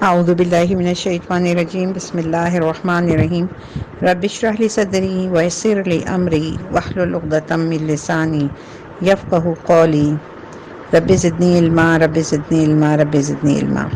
اعوذ باللہ من الشیطان الرجیم بسم اللہ الرحمن الرحیم رب اشرح لی صدری ویسر لی امری واحلل عقدۃ من لسانی یفقہوا قولی رب زدنی علما رب زدنی علما رب زدنی علما۔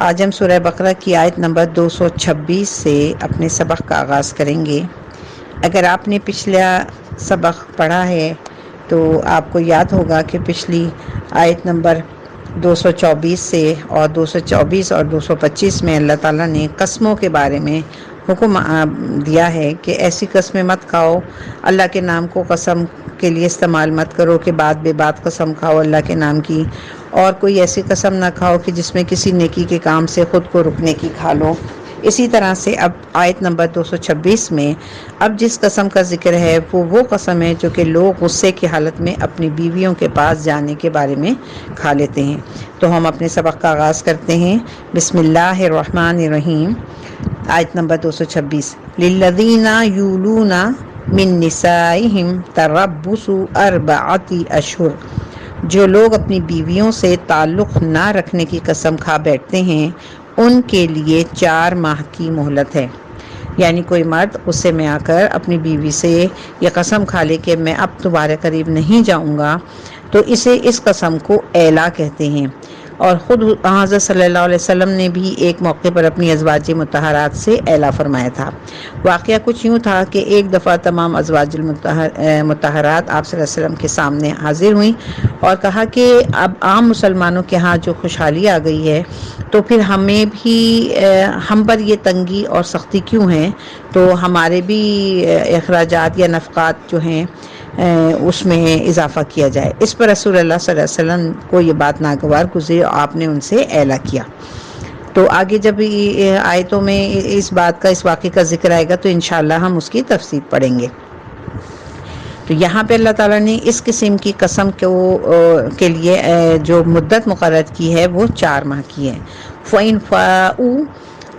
آج ہم سورہ بقرہ کی آیت نمبر 226 سے اپنے سبق کا آغاز کریں گے۔ اگر آپ نے پچھلا سبق پڑھا ہے تو آپ کو یاد ہوگا کہ پچھلی آیت نمبر 224 سے اور 224 اور 225 میں اللہ تعالیٰ نے قسموں کے بارے میں حکم دیا ہے کہ ایسی قسمیں مت کھاؤ، اللہ کے نام کو قسم کے لیے استعمال مت کرو کہ بات بے بات قسم کھاؤ اللہ کے نام کی، اور کوئی ایسی قسم نہ کھاؤ کہ جس میں کسی نیکی کے کام سے خود کو رکنے کی کھا لو۔ اسی طرح سے اب آیت نمبر 226 میں اب جس قسم کا ذکر ہے وہ قسم ہے جو کہ لوگ غصے کی حالت میں اپنی بیویوں کے پاس جانے کے بارے میں کھا لیتے ہیں۔ تو ہم اپنے سبق کا آغاز کرتے ہیں۔ بسم اللہ الرحمن الرحیم، آیت نمبر 226۔ للذین یولون من نسائہم تربص اربعۃ اشہر، جو لوگ اپنی بیویوں سے تعلق نہ رکھنے کی قسم کھا بیٹھتے ہیں ان کے لیے 4 ماہ کی مہلت ہے۔ یعنی کوئی مرد غصے میں آ کر اپنی بیوی سے یہ قسم کھا لے کہ میں اب تمہارے قریب نہیں جاؤں گا، تو اسے اس قسم کو ایلا کہتے ہیں۔ اور خود حضرت صلی اللہ علیہ وسلم نے بھی ایک موقع پر اپنی ازواج مطہرات سے ایلا فرمایا تھا۔ واقعہ کچھ یوں تھا کہ ایک دفعہ تمام ازواج مطہرات آپ صلی اللہ علیہ وسلم کے سامنے حاضر ہوئیں اور کہا کہ اب عام مسلمانوں کے ہاں جو خوشحالی آ گئی ہے تو پھر ہمیں بھی ہم پر یہ تنگی اور سختی کیوں ہے، تو ہمارے بھی اخراجات یا نفقات جو ہیں اس میں اضافہ کیا جائے۔ اس پر رسول اللہ صلی اللہ علیہ وسلم کو یہ بات ناگوار گزری اور آپ نے ان سے اعلا کیا۔ تو آگے جب آیتوں میں اس بات کا، اس واقعے کا ذکر آئے گا تو انشاءاللہ ہم اس کی تفصیل پڑھیں گے۔ تو یہاں پہ اللہ تعالیٰ نے اس قسم کی قسم کے لیے جو مدت مقرر کی ہے وہ 4 ماہ کی ہے۔ فَإِنْ فَاءُوا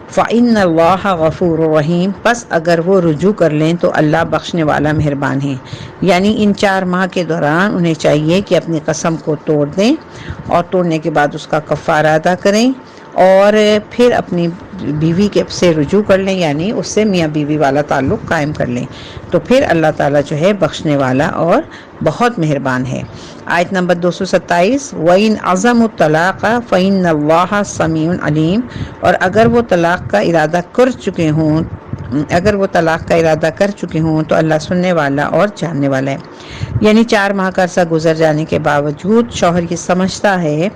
فَإِنَّ اللَّهَ غَفُورٌ رَحِيمٌ، پس اگر وہ رجوع کر لیں تو اللہ بخشنے والا مہربان ہے۔ یعنی ان 4 ماہ کے دوران انہیں چاہیے کہ اپنی قسم کو توڑ دیں اور توڑنے کے بعد اس کا کفارہ ادا کریں اور پھر اپنی بیوی کے سے رجوع کر لیں، یعنی اس سے میاں بیوی والا تعلق قائم کر لیں، تو پھر اللہ تعالیٰ جو ہے بخشنے والا اور بہت مہربان ہے۔ آیت نمبر 227، وَإِنْ عَزَمُوا الطَّلَاقَ فَإِنَّ اللَّهَ سَمِيعٌ عَلِيمٌ، اور اگر وہ طلاق کا ارادہ کر چکے ہوں تو اللہ سننے والا اور جاننے والا ہے۔ یعنی 4 ماہ کا عرصہ گزر جانے کے باوجود شوہر یہ سمجھتا ہے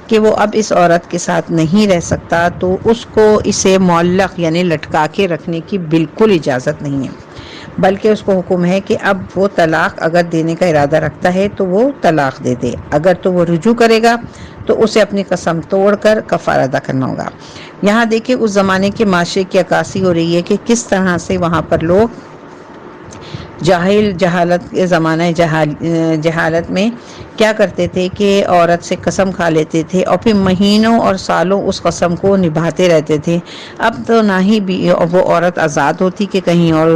کہ وہ اب اس عورت کے ساتھ نہیں رہ سکتا تو اس کو اسے معلق یعنی لٹکا کے رکھنے کی بالکل اجازت نہیں ہے، بلکہ اس کو حکم ہے کہ اب وہ طلاق اگر دینے کا ارادہ رکھتا ہے تو وہ طلاق دے دے، اگر تو وہ رجوع کرے گا تو اسے اپنی قسم توڑ کر کفارہ ادا کرنا ہوگا۔ یہاں دیکھیں اس زمانے کے معاشرے کی عکاسی ہو رہی ہے کہ کس طرح سے وہاں پر لوگ جہالت کے زمانہ جہالت میں کیا کرتے تھے کہ عورت سے قسم کھا لیتے تھے اور پھر مہینوں اور سالوں اس قسم کو نبھاتے رہتے تھے۔ اب تو نہ ہی وہ عورت آزاد ہوتی کہ کہیں اور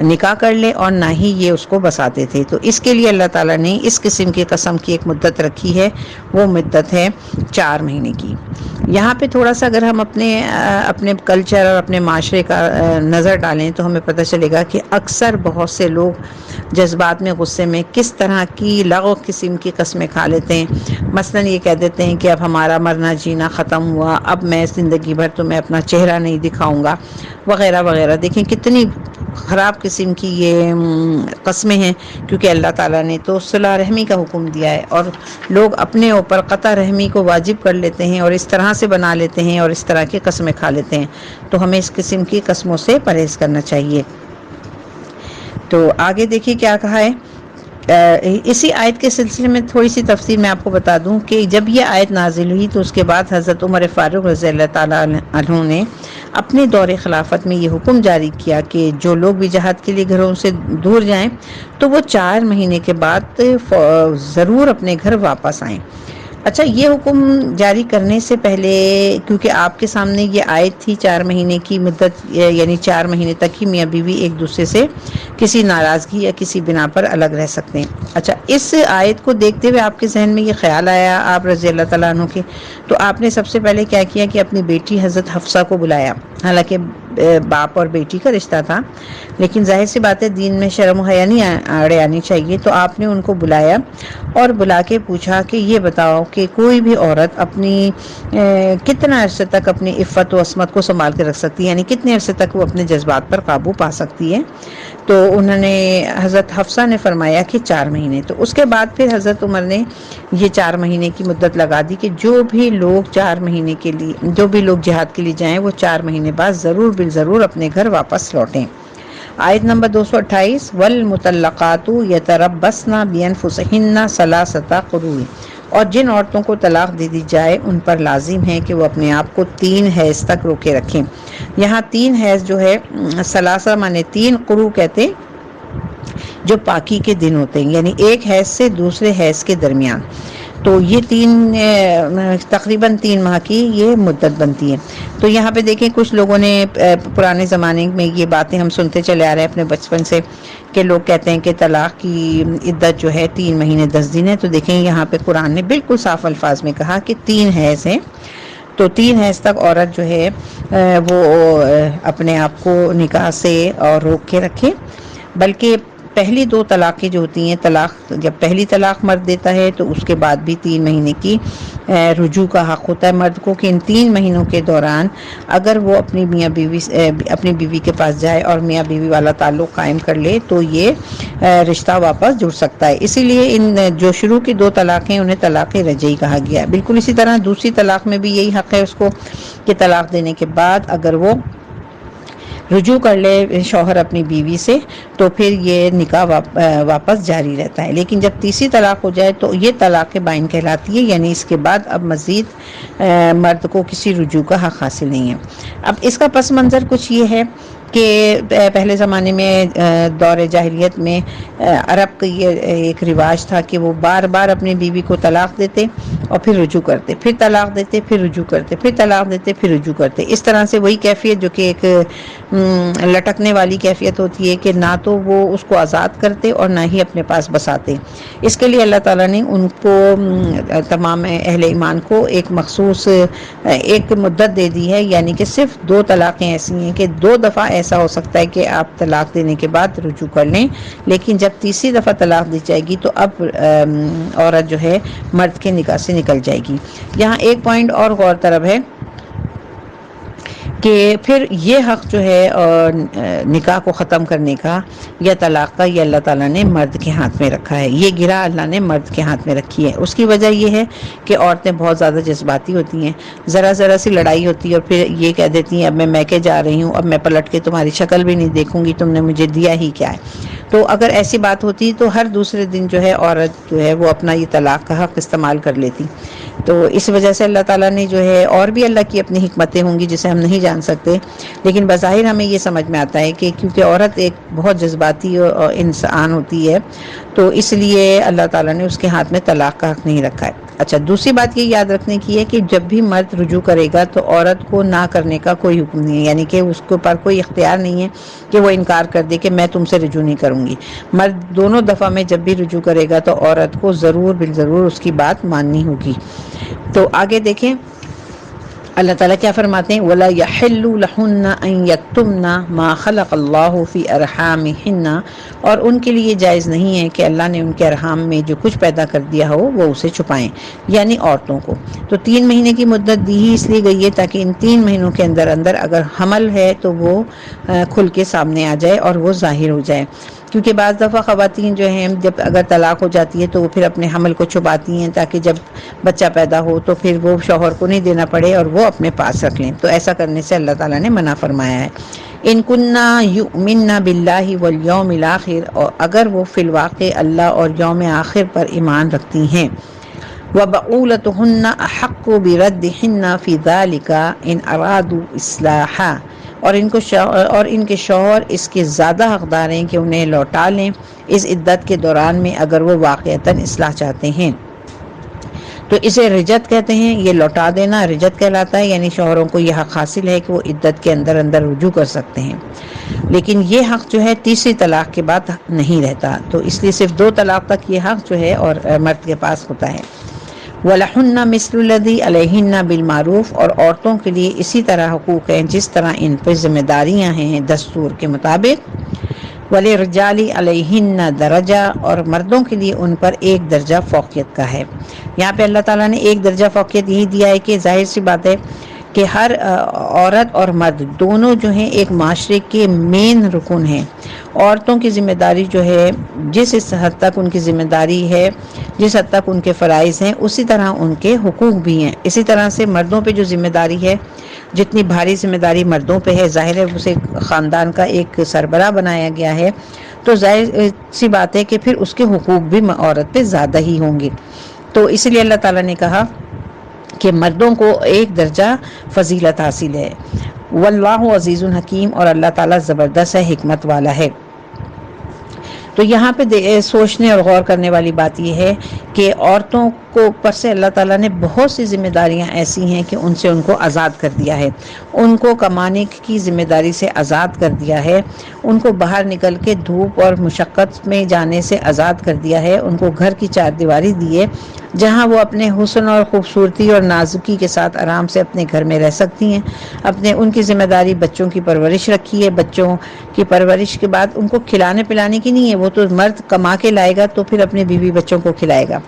نکاح کر لے اور نہ ہی یہ اس کو بساتے تھے، تو اس کے لیے اللہ تعالیٰ نے اس قسم کی قسم کی ایک مدت رکھی ہے، وہ مدت ہے 4 مہینے کی۔ یہاں پہ تھوڑا سا اگر ہم اپنے کلچر اور اپنے معاشرے کا نظر ڈالیں تو ہمیں پتہ چلے گا کہ اکثر بہت سے لوگ جذبات میں، غصے میں کس طرح کی لغو قسم کی قسمیں کھا لیتے ہیں۔ مثلا یہ کہہ دیتے ہیں کہ اب ہمارا مرنا جینا ختم ہوا، اب میں زندگی بھر تو میں اپنا چہرہ نہیں دکھاؤں گا، وغیرہ وغیرہ۔ دیکھیں کتنی خراب قسم کی یہ قسمیں ہیں، کیونکہ اللہ تعالیٰ نے تو صلہ رحمی کا حکم دیا ہے اور لوگ اپنے اوپر قطع رحمی کو واجب کر لیتے ہیں اور اس طرح سے بنا لیتے ہیں اور اس طرح کی قسمیں کھا لیتے ہیں۔ تو ہمیں اس قسم کی قسموں سے پرہیز کرنا چاہیے۔ تو آگے دیکھیے کیا کہا ہے۔ اسی آیت کے سلسلے میں تھوڑی سی تفصیل میں آپ کو بتا دوں کہ جب یہ آیت نازل ہوئی تو اس کے بعد حضرت عمر فاروق رضی اللہ تعالیٰ عنہ نے اپنے دور خلافت میں یہ حکم جاری کیا کہ جو لوگ بھی جہاد کے لیے گھروں سے دور جائیں تو وہ 4 مہینے کے بعد ضرور اپنے گھر واپس آئیں۔ اچھا، یہ حکم جاری کرنے سے پہلے کیونکہ آپ کے سامنے یہ آیت تھی 4 مہینے کی مدت، یعنی 4 مہینے تک ہی میاں بیوی ایک دوسرے سے کسی ناراضگی یا کسی بنا پر الگ رہ سکتے ہیں۔ اچھا، اس آیت کو دیکھتے ہوئے آپ کے ذہن میں یہ خیال آیا آپ رضی اللہ تعالیٰ عنہ کے، تو آپ نے سب سے پہلے کیا کیا کہ اپنی بیٹی حضرت حفصہ کو بلایا۔ حالانکہ باپ اور بیٹی کا رشتہ تھا، لیکن ظاہر سی بات ہے دین میں شرم و حیا نہیں آڑے آنی چاہیے، تو آپ نے ان کو بلایا اور بلا کے پوچھا کہ یہ بتاؤ کہ کوئی بھی عورت اپنی کتنا عرصے تک اپنی عفت و عصمت کو سنبھال کے رکھ سکتی ہے، یعنی کتنے عرصے تک وہ اپنے جذبات پر قابو پا سکتی ہے؟ تو انہوں نے حضرت حفصہ نے فرمایا کہ 4 مہینے۔ تو اس کے بعد پھر حضرت عمر نے یہ 4 مہینے کی مدت لگا دی کہ جو بھی لوگ 4 مہینے کے لیے، جو بھی لوگ جہاد کے لیے جائیں وہ 4 مہینے بعد ضرور بالضرور اپنے گھر واپس لوٹیں۔ آیت نمبر 228، والمطلقات یتربصن بانفسہن ثلاثۃ قروء، اور جن عورتوں کو طلاق دے دی جائے ان پر لازم ہے کہ وہ اپنے آپ کو 3 حیض تک روکے رکھیں۔ یہاں 3 حیض جو ہے ثلاثہ مانے 3، قروء کہتے جو پاکی کے دن ہوتے ہیں، یعنی ایک حیض سے دوسرے حیض کے درمیان، تو یہ 3 تقریباً 3 ماہ کی یہ مدت بنتی ہے۔ تو یہاں پہ دیکھیں کچھ لوگوں نے پرانے زمانے میں یہ باتیں ہم سنتے چلے آ رہے ہیں اپنے بچپن سے کہ لوگ کہتے ہیں کہ طلاق کی عدت جو ہے 3 مہینے 10 دن ہے، تو دیکھیں یہاں پہ قرآن نے بالکل صاف الفاظ میں کہا کہ 3 حیض ہیں، تو 3 حیض تک عورت جو ہے وہ اپنے آپ کو نکاح سے اور روک کے رکھے۔ بلکہ پہلی 2 طلاقیں جو ہوتی ہیں، طلاق جب پہلی طلاق مرد دیتا ہے تو اس کے بعد بھی 3 مہینے کی رجوع کا حق ہوتا ہے مرد کو، کہ ان 3 مہینوں کے دوران اگر وہ اپنی اپنی بیوی کے پاس جائے اور میاں بیوی والا تعلق قائم کر لے تو یہ رشتہ واپس جڑ سکتا ہے۔ اسی لیے ان جو شروع کی 2 طلاقیں انہیں طلاق رجعی کہا گیا ہے۔ بالکل اسی طرح دوسری طلاق میں بھی یہی حق ہے اس کو کہ طلاق دینے کے بعد اگر وہ رجوع کر لے شوہر اپنی بیوی سے تو پھر یہ نکاح واپس جاری رہتا ہے۔ لیکن جب تیسری طلاق ہو جائے تو یہ طلاق بائن کہلاتی ہے، یعنی اس کے بعد اب مزید مرد کو کسی رجوع کا حق حاصل نہیں ہے۔ اب اس کا پس منظر کچھ یہ ہے کہ پہلے زمانے میں دور جاہلیت میں عرب کا یہ ایک رواج تھا کہ وہ بار بار اپنی بیوی کو طلاق دیتے اور پھر رجوع کرتے، پھر طلاق دیتے، پھر رجوع کرتے، پھر طلاق دیتے، پھر رجوع کرتے۔ اس طرح سے وہی کیفیت جو کہ ایک لٹکنے والی کیفیت ہوتی ہے کہ نہ تو وہ اس کو آزاد کرتے اور نہ ہی اپنے پاس بساتے۔ اس کے لیے اللہ تعالیٰ نے ان کو تمام اہل ایمان کو ایک مخصوص ایک مدت دے دی ہے، یعنی کہ صرف 2 طلاقیں ایسی ہیں کہ 2 دفعہ ایسا ہو سکتا ہے کہ آپ طلاق دینے کے بعد رجوع کر لیں، لیکن جب تیسری دفعہ طلاق دی جائے گی تو اب عورت جو ہے مرد کے نکاح سے نکل جائے گی۔ یہاں ایک پوائنٹ اور غور طلب ہے کہ پھر یہ حق جو ہے نکاح کو ختم کرنے کا یا طلاق کا، یہ اللہ تعالیٰ نے مرد کے ہاتھ میں رکھا ہے، یہ گرہ اللہ نے مرد کے ہاتھ میں رکھی ہے۔ اس کی وجہ یہ ہے کہ عورتیں بہت زیادہ جذباتی ہوتی ہیں، ذرا سی لڑائی ہوتی ہے اور پھر یہ کہہ دیتی ہیں اب میں میکے جا رہی ہوں، اب میں پلٹ کے تمہاری شکل بھی نہیں دیکھوں گی، تم نے مجھے دیا ہی کیا ہے۔ تو اگر ایسی بات ہوتی تو ہر دوسرے دن جو ہے عورت جو ہے وہ اپنا یہ طلاق کا حق استعمال کر لیتی۔ تو اس وجہ سے اللہ تعالیٰ نے جو ہے، اور بھی اللہ کی اپنی حکمتیں ہوں گی جسے ہم نہیں جان سکتے، لیکن بظاہر ہمیں یہ سمجھ میں آتا ہے کہ کیونکہ عورت ایک بہت جذباتی انسان ہوتی ہے تو اس لیے اللہ تعالیٰ نے اس کے ہاتھ میں طلاق کا حق نہیں رکھا ہے۔ اچھا، دوسری بات یہ یاد رکھنے کی ہے کہ جب بھی مرد رجوع کرے گا تو عورت کو نہ کرنے کا کوئی حکم نہیں ہے، یعنی کہ اس کے پر کوئی اختیار نہیں ہے کہ وہ انکار کر دے کہ میں تم سے رجوع نہیں کروں گی۔ مرد دونوں دفعہ میں جب بھی رجوع کرے گا تو عورت کو ضرور بالضرور اس کی بات ماننی ہوگی۔ تو آگے دیکھیں اللہ تعالیٰ کیا فرماتے ہیں، وَلَا يَحِلُّ لَهُنَّ أَن يَكْتُمْنَ مَا خَلَقَ اللَّهُ فِي أَرْحَامِهِنَّ، اور ان کے لیے جائز نہیں ہے کہ اللہ نے ان کے ارحام میں جو کچھ پیدا کر دیا ہو وہ اسے چھپائیں، یعنی عورتوں کو۔ تو 3 مہینے کی مدت دی ہی اس لیے گئی ہے تاکہ ان 3 مہینوں کے اندر اگر حمل ہے تو وہ کھل کے سامنے آ جائے اور وہ ظاہر ہو جائے، کیونکہ بعض دفعہ خواتین جو ہیں جب اگر طلاق ہو جاتی ہے تو وہ پھر اپنے حمل کو چھپاتی ہیں تاکہ جب بچہ پیدا ہو تو پھر وہ شوہر کو نہیں دینا پڑے اور وہ اپنے پاس رکھ لیں، تو ایسا کرنے سے اللہ تعالیٰ نے منع فرمایا ہے۔ ان کننا یؤمنن باللہ والیوم الآخر، اور اگر وہ فی الواقع اللہ اور یوم آخر پر ایمان رکھتی ہیں، وبعولتہن احق بردہن فی ذلک ان ارادوا اصلاحا، اور ان کے شوہر اس کے زیادہ حقدار ہیں کہ انہیں لوٹا لیں اس عدت کے دوران میں اگر وہ واقعتاً اصلاح چاہتے ہیں۔ تو اسے رجت کہتے ہیں، یہ لوٹا دینا رجت کہلاتا ہے، یعنی شوہروں کو یہ حق حاصل ہے کہ وہ عدت کے اندر اندر رجوع کر سکتے ہیں، لیکن یہ حق جو ہے تیسری طلاق کے بعد نہیں رہتا، تو اس لیے صرف 2 طلاق تک یہ حق جو ہے اور مرد کے پاس ہوتا ہے۔ وَلَهُنَّ مِثْلُ الَّذِي عَلَيْهِنَّ بِالْمَعْرُوفِ، اور عورتوں کے لیے اسی طرح حقوق ہیں جس طرح ان پر ذمہ داریاں ہیں دستور کے مطابق۔ وَلِلرِّجَالِ عَلَيْهِنَّ دَرَجَةٌ، اور مردوں کے لیے ان پر ایک درجہ فوقیت کا ہے۔ یہاں پہ اللہ تعالیٰ نے ایک درجہ فوقیت یہی دیا ہے کہ ظاہر سی بات ہے کہ ہر عورت اور مرد دونوں جو ہیں ایک معاشرے کے مین رکن ہیں۔ عورتوں کی ذمہ داری جو ہے جس حد تک ان کی ذمہ داری ہے، جس حد تک ان کے فرائض ہیں، اسی طرح ان کے حقوق بھی ہیں۔ اسی طرح سے مردوں پہ جو ذمہ داری ہے، جتنی بھاری ذمہ داری مردوں پہ ہے، ظاہر ہے اسے خاندان کا ایک سربراہ بنایا گیا ہے، تو ظاہر سی بات ہے کہ پھر اس کے حقوق بھی عورت پہ زیادہ ہی ہوں گے۔ تو اس لیے اللہ تعالیٰ نے کہا کہ مردوں کو ایک درجہ فضیلت حاصل ہے۔ واللہ عزیز حکیم، اور اللہ تعالیٰ زبردست ہے، حکمت والا ہے۔ تو یہاں پہ سوچنے اور غور کرنے والی بات یہ ہے کہ عورتوں کو اوپر سے اللہ تعالیٰ نے بہت سی ذمہ داریاں ایسی ہیں کہ ان کو آزاد کر دیا ہے، ان کو کمانے کی ذمہ داری سے آزاد کر دیا ہے، ان کو باہر نکل کے دھوپ اور مشقت میں جانے سے آزاد کر دیا ہے، ان کو گھر کی 4 دیواری دی ہے جہاں وہ اپنے حسن اور خوبصورتی اور نازکی کے ساتھ آرام سے اپنے گھر میں رہ سکتی ہیں۔ ان کی ذمہ داری بچوں کی پرورش رکھی ہے، بچوں کی پرورش کے بعد ان کو کھلانے پلانے کی نہیں ہے، وہ تو مرد کما کے لائے گا تو پھر اپنے بیوی بچوں کو کھلائے گا،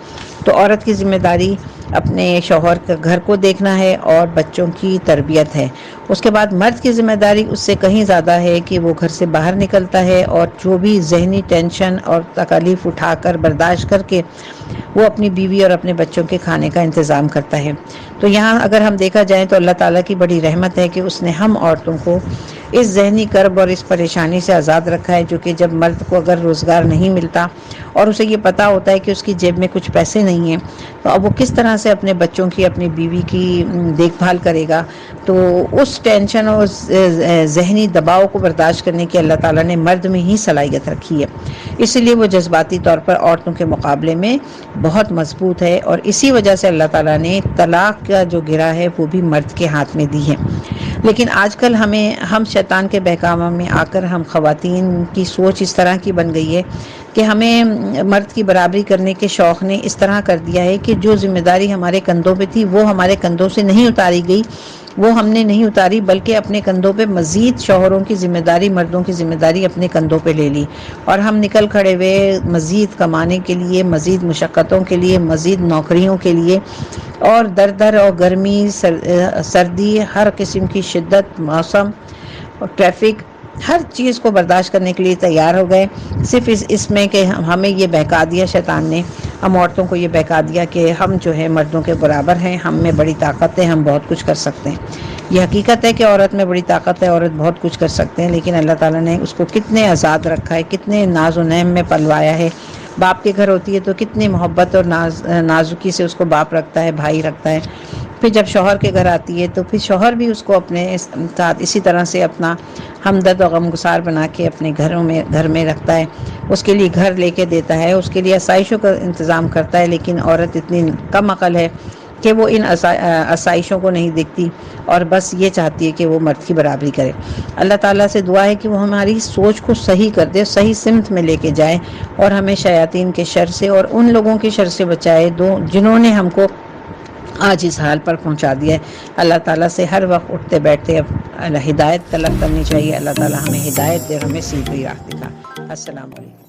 تو عورت کی ذمہ داری اپنے شوہر کا گھر کو دیکھنا ہے اور بچوں کی تربیت ہے۔ اس کے بعد مرد کی ذمہ داری اس سے کہیں زیادہ ہے کہ وہ گھر سے باہر نکلتا ہے اور جو بھی ذہنی ٹینشن اور تکالیف اٹھا کر برداشت کر کے وہ اپنی بیوی اور اپنے بچوں کے کھانے کا انتظام کرتا ہے۔ تو یہاں اگر ہم دیکھا جائے تو اللہ تعالیٰ کی بڑی رحمت ہے کہ اس نے ہم عورتوں کو اس ذہنی کرب اور اس پریشانی سے آزاد رکھا ہے، جو کہ جب مرد کو اگر روزگار نہیں ملتا اور اسے یہ پتہ ہوتا ہے کہ اس کی جیب میں کچھ پیسے نہیں ہیں، تو اب وہ کس طرح سے اپنے بچوں کی، اپنی بیوی کی دیکھ بھال کرے گا، تو اس ٹینشن اور ذہنی دباؤ کو برداشت کرنے کی اللہ تعالیٰ نے مرد میں ہی صلاحیت رکھی ہے، اس لیے وہ جذباتی طور پر عورتوں کے مقابلے میں بہت مضبوط ہے، اور اسی وجہ سے اللہ تعالیٰ نے طلاق کا جو گرہ ہے وہ بھی مرد کے ہاتھ میں دی ہے۔ لیکن آج کل ہم شیطان کے بہکاوے میں آ کر ہم خواتین کی سوچ اس طرح کی بن گئی ہے کہ ہمیں مرد کی برابری کرنے کے شوق نے اس طرح کر دیا ہے کہ جو ذمہ داری ہمارے کندھوں پہ تھی وہ ہمارے کندھوں سے نہیں اتاری گئی، وہ ہم نے نہیں اتاری، بلکہ اپنے کندھوں پہ مزید شوہروں کی ذمہ داری، مردوں کی ذمہ داری اپنے کندھوں پہ لے لی، اور ہم نکل کھڑے ہوئے مزید کمانے کے لیے، مزید مشقتوں کے لیے، مزید نوکریوں کے لیے، اور در اور گرمی، سردی، ہر قسم کی شدت، موسم اور ٹریفک، ہر چیز کو برداشت کرنے کے لیے تیار ہو گئے، صرف اس میں کہ ہمیں یہ بہکا دیا شیطان نے، ہم عورتوں کو یہ بہکا دیا کہ ہم جو ہے مردوں کے برابر ہیں، ہم میں بڑی طاقت ہے، ہم بہت کچھ کر سکتے ہیں۔ یہ حقیقت ہے کہ عورت میں بڑی طاقت ہے، عورت بہت کچھ کر سکتے ہیں، لیکن اللہ تعالیٰ نے اس کو کتنے آزاد رکھا ہے، کتنے ناز و نعم میں پلوایا ہے۔ باپ کے گھر ہوتی ہے تو کتنی محبت اور نازکی سے اس کو باپ رکھتا ہے، بھائی رکھتا ہے، پھر جب شوہر کے گھر آتی ہے تو پھر شوہر بھی اس کو اپنے ساتھ اسی طرح سے اپنا ہمدرد و غمگسار بنا کے اپنے گھر میں رکھتا ہے، اس کے لیے گھر لے کے دیتا ہے، اس کے لیے آسائشوں کا انتظام کرتا ہے، لیکن عورت اتنی کم عقل ہے کہ وہ ان آسائشوں کو نہیں دیکھتی اور بس یہ چاہتی ہے کہ وہ مرد کی برابری کرے۔ اللہ تعالیٰ سے دعا ہے کہ وہ ہماری سوچ کو صحیح کر دے، صحیح سمت میں لے کے جائے، اور ہمیں شیاطین کے شر سے اور ان لوگوں کے شر سے بچائے جنہوں نے ہم کو آج اس حال پر پہنچا دیا ہے۔ اللہ تعالیٰ سے ہر وقت اٹھتے بیٹھتے ہدایت طلب کرنی چاہیے، اللہ تعالیٰ ہمیں ہدایت دے، ہمیں سیدھی راہ دکھا۔ السلام علیکم۔